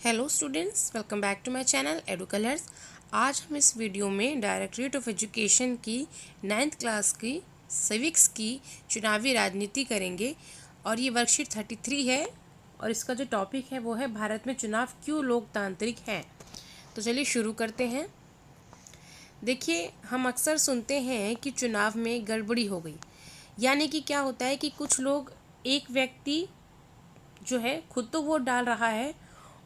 Hello students, welcome back to my channel Edu Colours. आज हम इस वीडियो में डायरेक्टरेट ऑफ एजुकेशन की 9th क्लास की सिविक्स की चुनावी राजनीति करेंगे और ये वर्कशीट 33 है और इसका जो टॉपिक है वो है भारत में चुनाव क्यों लोकतांत्रिक हैं। तो चलिए शुरू करते हैं। देखिए, हम अक्सर सुनते हैं कि चुनाव में गड़बड़ी हो गई, यानी कि क्या होता है कि कुछ लोग, एक व्यक्ति जो है खुद तो वोट डाल रहा है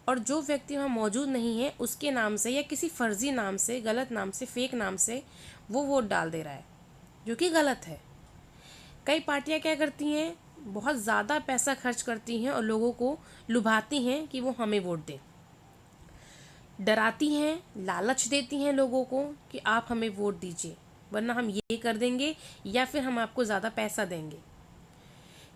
और जो व्यक्ति वहाँ मौजूद नहीं है उसके नाम से या किसी फर्जी नाम से, गलत नाम से, फेक नाम से वो वोट डाल दे रहा है, जो कि गलत है। कई पार्टियां क्या करती हैं, बहुत ज़्यादा पैसा खर्च करती हैं और लोगों को लुभाती हैं कि वो हमें वोट दें, डराती हैं, लालच देती हैं लोगों को कि आप हमें वोट दीजिए वरना हम ये कर देंगे या फिर हम आपको ज़्यादा पैसा देंगे।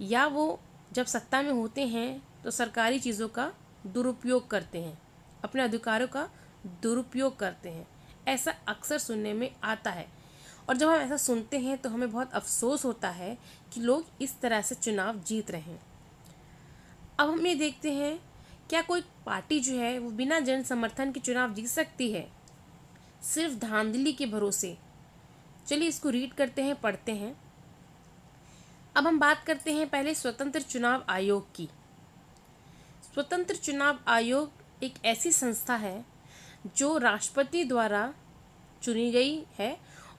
या वो जब सत्ता में होते हैं तो सरकारी चीज़ों का दुरुपयोग करते हैं, अपने अधिकारों का दुरुपयोग करते हैं। ऐसा अक्सर सुनने में आता है और जब हम ऐसा सुनते हैं तो हमें बहुत अफसोस होता है कि लोग इस तरह से चुनाव जीत रहे हैं। अब हम ये देखते हैं, क्या कोई पार्टी जो है वो बिना जन समर्थन के चुनाव जीत सकती है, सिर्फ धांधली के भरोसे? चलिए इसको रीड करते हैं, पढ़ते हैं। अब हम बात करते हैं पहले स्वतंत्र चुनाव आयोग की। स्वतंत्र चुनाव आयोग एक ऐसी संस्था है जो राष्ट्रपति द्वारा चुनी गई है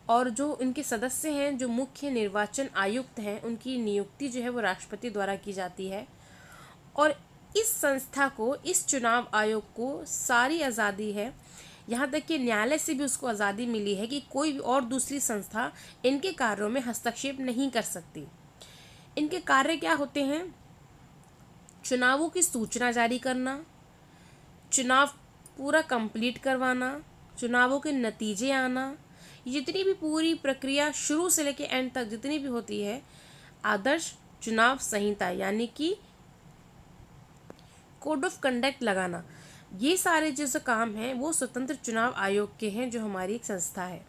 और जो इनके सदस्य हैं, जो मुख्य निर्वाचन आयुक्त हैं, उनकी नियुक्ति जो है वो राष्ट्रपति द्वारा की जाती है। और इस संस्था को, इस चुनाव आयोग को सारी आज़ादी है, यहाँ तक कि न्यायालय से भी उसको आज़ादी मिली है कि कोई और दूसरी संस्था इनके कार्यों में हस्तक्षेप नहीं कर सकती। इनके कार्य क्या होते हैं? चुनावों की सूचना जारी करना, चुनाव पूरा कंप्लीट करवाना, चुनावों के नतीजे आना, जितनी भी पूरी प्रक्रिया शुरू से लेकर एंड तक जितनी भी होती है, आदर्श चुनाव संहिता यानी कि कोड ऑफ कंडक्ट लगाना, ये सारे जो काम हैं वो स्वतंत्र चुनाव आयोग के हैं, जो हमारी एक संस्था है।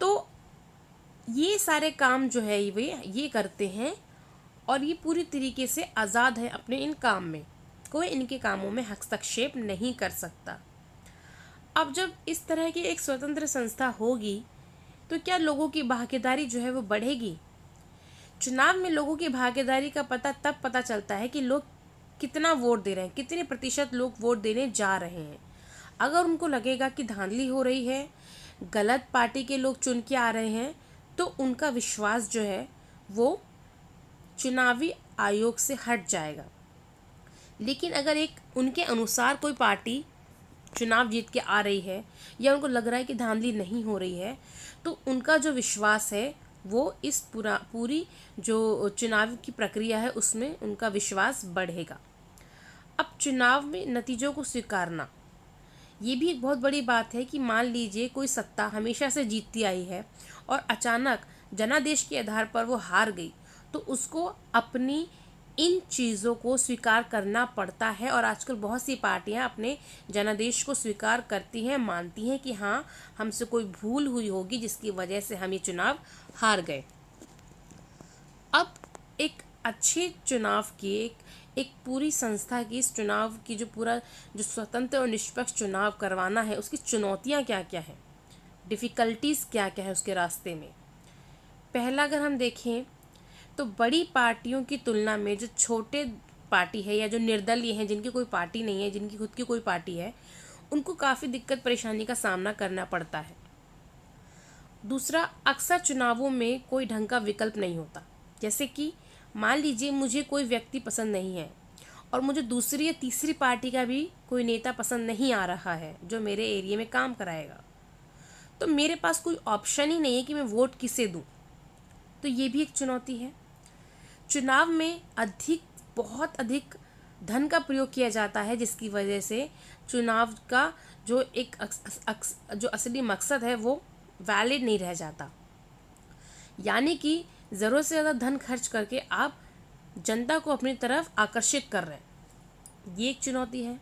तो ये सारे काम जो है वे ये करते हैं और ये पूरी तरीके से आज़ाद है अपने इन काम में, कोई इनके कामों में हस्तक्षेप नहीं कर सकता। अब जब इस तरह की एक स्वतंत्र संस्था होगी तो क्या लोगों की भागीदारी जो है वो बढ़ेगी? चुनाव में लोगों की भागीदारी का पता तब पता चलता है कि लोग कितना वोट दे रहे हैं, कितने प्रतिशत लोग वोट देने जा रहे हैं। अगर उनको लगेगा कि धांधली हो रही है, गलत पार्टी के लोग चुन के आ रहे हैं, तो उनका विश्वास जो है वो चुनावी आयोग से हट जाएगा। लेकिन अगर एक उनके अनुसार कोई पार्टी चुनाव जीत के आ रही है या उनको लग रहा है कि धांधली नहीं हो रही है, तो उनका जो विश्वास है वो इस पूरी जो चुनाव की प्रक्रिया है उसमें उनका विश्वास बढ़ेगा। अब चुनाव में नतीजों को स्वीकारना, ये भी एक बहुत बड़ी बात है कि मान लीजिए कोई सत्ता हमेशा से जीतती आई है और अचानक जनादेश के आधार पर वो हार गई, तो उसको अपनी इन चीज़ों को स्वीकार करना पड़ता है। और आजकल बहुत सी पार्टियां अपने जनादेश को स्वीकार करती हैं, मानती हैं कि हाँ, हमसे कोई भूल हुई होगी जिसकी वजह से हम ये चुनाव हार गए। अब एक अच्छे चुनाव की, एक पूरी संस्था की, इस चुनाव की जो स्वतंत्र और निष्पक्ष चुनाव करवाना है, उसकी चुनौतियां क्या क्या हैं, डिफ़िकल्टीज़ क्या क्या है उसके रास्ते में। पहला, अगर हम देखें तो बड़ी पार्टियों की तुलना में जो छोटे पार्टी है या जो निर्दलीय हैं, जिनकी कोई पार्टी नहीं है, जिनकी खुद की कोई पार्टी है, उनको काफ़ी दिक्कत परेशानी का सामना करना पड़ता है। दूसरा, अक्सर चुनावों में कोई ढंग का विकल्प नहीं होता। जैसे कि मान लीजिए मुझे कोई व्यक्ति पसंद नहीं है और मुझे दूसरी या तीसरी पार्टी का भी कोई नेता पसंद नहीं आ रहा है जो मेरे एरिया में काम कराएगा, तो मेरे पास कोई ऑप्शन ही नहीं है कि मैं वोट किसे दूं। तो ये भी एक चुनौती है। चुनाव में बहुत अधिक धन का प्रयोग किया जाता है, जिसकी वजह से चुनाव का जो एक जो असली मकसद है वो वैलिड नहीं रह जाता। यानी कि ज़रूरत से ज़्यादा धन खर्च करके आप जनता को अपनी तरफ आकर्षित कर रहे हैं, ये एक चुनौती है।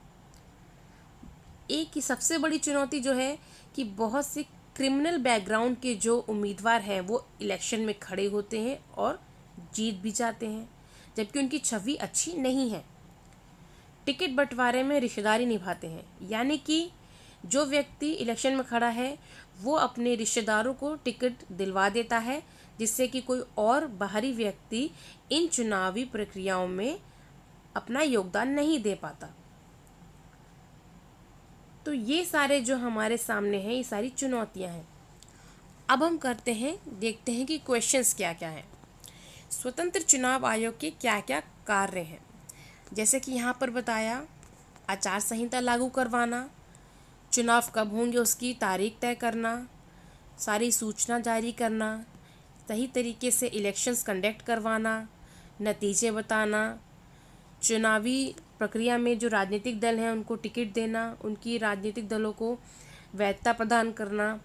एक ही सबसे बड़ी चुनौती जो है कि बहुत से क्रिमिनल बैकग्राउंड के जो उम्मीदवार हैं वो इलेक्शन में खड़े होते हैं और जीत भी जाते हैं, जबकि उनकी छवि अच्छी नहीं है। टिकट बंटवारे में रिश्तेदारी निभाते हैं, यानी कि जो व्यक्ति इलेक्शन में खड़ा है वो अपने रिश्तेदारों को टिकट दिलवा देता है, जिससे कि कोई और बाहरी व्यक्ति इन चुनावी प्रक्रियाओं में अपना योगदान नहीं दे पाता। तो ये सारे जो हमारे सामने हैं, ये सारी चुनौतियां हैं। अब हम देखते हैं कि क्वेश्चंस क्या क्या हैं। स्वतंत्र चुनाव आयोग के क्या क्या कार्य हैं, जैसे कि यहाँ पर बताया, आचार संहिता लागू करवाना, चुनाव कब होंगे उसकी तारीख तय करना, सारी सूचना जारी करना, सही तरीके से इलेक्शंस कंडक्ट करवाना, नतीजे बताना, चुनावी प्रक्रिया में जो राजनीतिक दल हैं उनको टिकट देना, उनकी राजनीतिक दलों को वैधता प्रदान करना,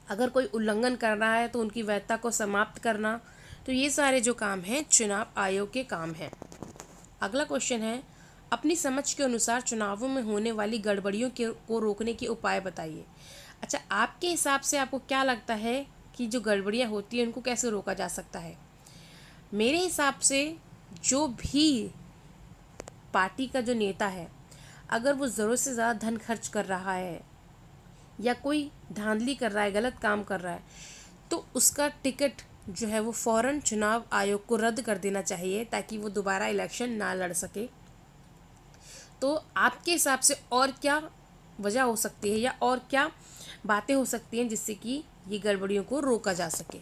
अगर कोई उल्लंघन कर रहा है तो उनकी वैधता को समाप्त करना। तो ये सारे जो काम हैं चुनाव आयोग के काम हैं। अगला क्वेश्चन है, अपनी समझ के अनुसार चुनावों में होने वाली गड़बड़ियों को रोकने के उपाय बताइए। अच्छा, आपके हिसाब से आपको क्या लगता है कि जो गड़बड़ियाँ होती हैं उनको कैसे रोका जा सकता है? मेरे हिसाब से जो भी पार्टी का जो नेता है, अगर वो ज़रूरत से ज़्यादा धन खर्च कर रहा है या कोई धांधली कर रहा है, गलत काम कर रहा है, तो उसका टिकट जो है वो फ़ौरन चुनाव आयोग को रद्द कर देना चाहिए, ताकि वो दोबारा इलेक्शन ना लड़ सके। तो आपके हिसाब से और क्या वजह हो सकती है या और क्या बातें हो सकती हैं जिससे कि ये गड़बड़ियों को रोका जा सके?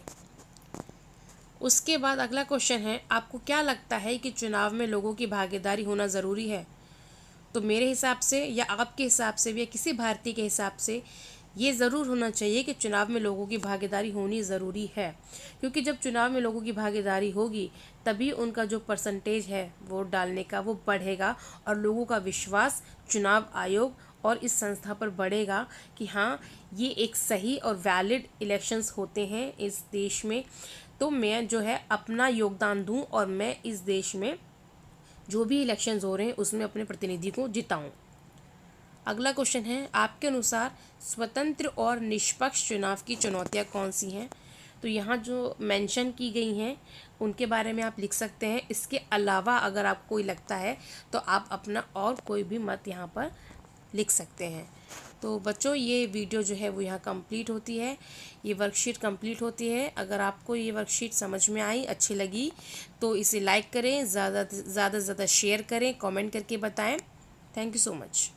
उसके बाद अगला क्वेश्चन है, आपको क्या लगता है कि चुनाव में लोगों की भागीदारी होना ज़रूरी है? तो मेरे हिसाब से या आपके हिसाब से भी या किसी भारतीय के हिसाब से ये ज़रूर होना चाहिए कि चुनाव में लोगों की भागीदारी होनी ज़रूरी है, क्योंकि जब चुनाव में लोगों की भागीदारी होगी तभी उनका जो परसेंटेज है वोट डालने का वो बढ़ेगा और लोगों का विश्वास चुनाव आयोग और इस संस्था पर बढ़ेगा कि हाँ, ये एक सही और वैलिड इलेक्शंस होते हैं इस देश में। तो मैं जो है अपना योगदान दूं और मैं इस देश में जो भी इलेक्शंस हो रहे हैं उसमें अपने प्रतिनिधि को जिताऊं। अगला क्वेश्चन है, आपके अनुसार स्वतंत्र और निष्पक्ष चुनाव की चुनौतियां कौन सी हैं? तो यहाँ जो मेंशन की गई हैं उनके बारे में आप लिख सकते हैं। इसके अलावा अगर आपको कोई लगता है तो आप अपना और कोई भी मत यहाँ पर लिख सकते हैं। तो बच्चों, ये वीडियो जो है वो यहाँ कंप्लीट होती है, ये वर्कशीट कंप्लीट होती है। अगर आपको ये वर्कशीट समझ में आई, अच्छी लगी, तो इसे लाइक करें, ज़्यादा से ज़्यादा शेयर करें, कमेंट करके बताएं। Thank you so much.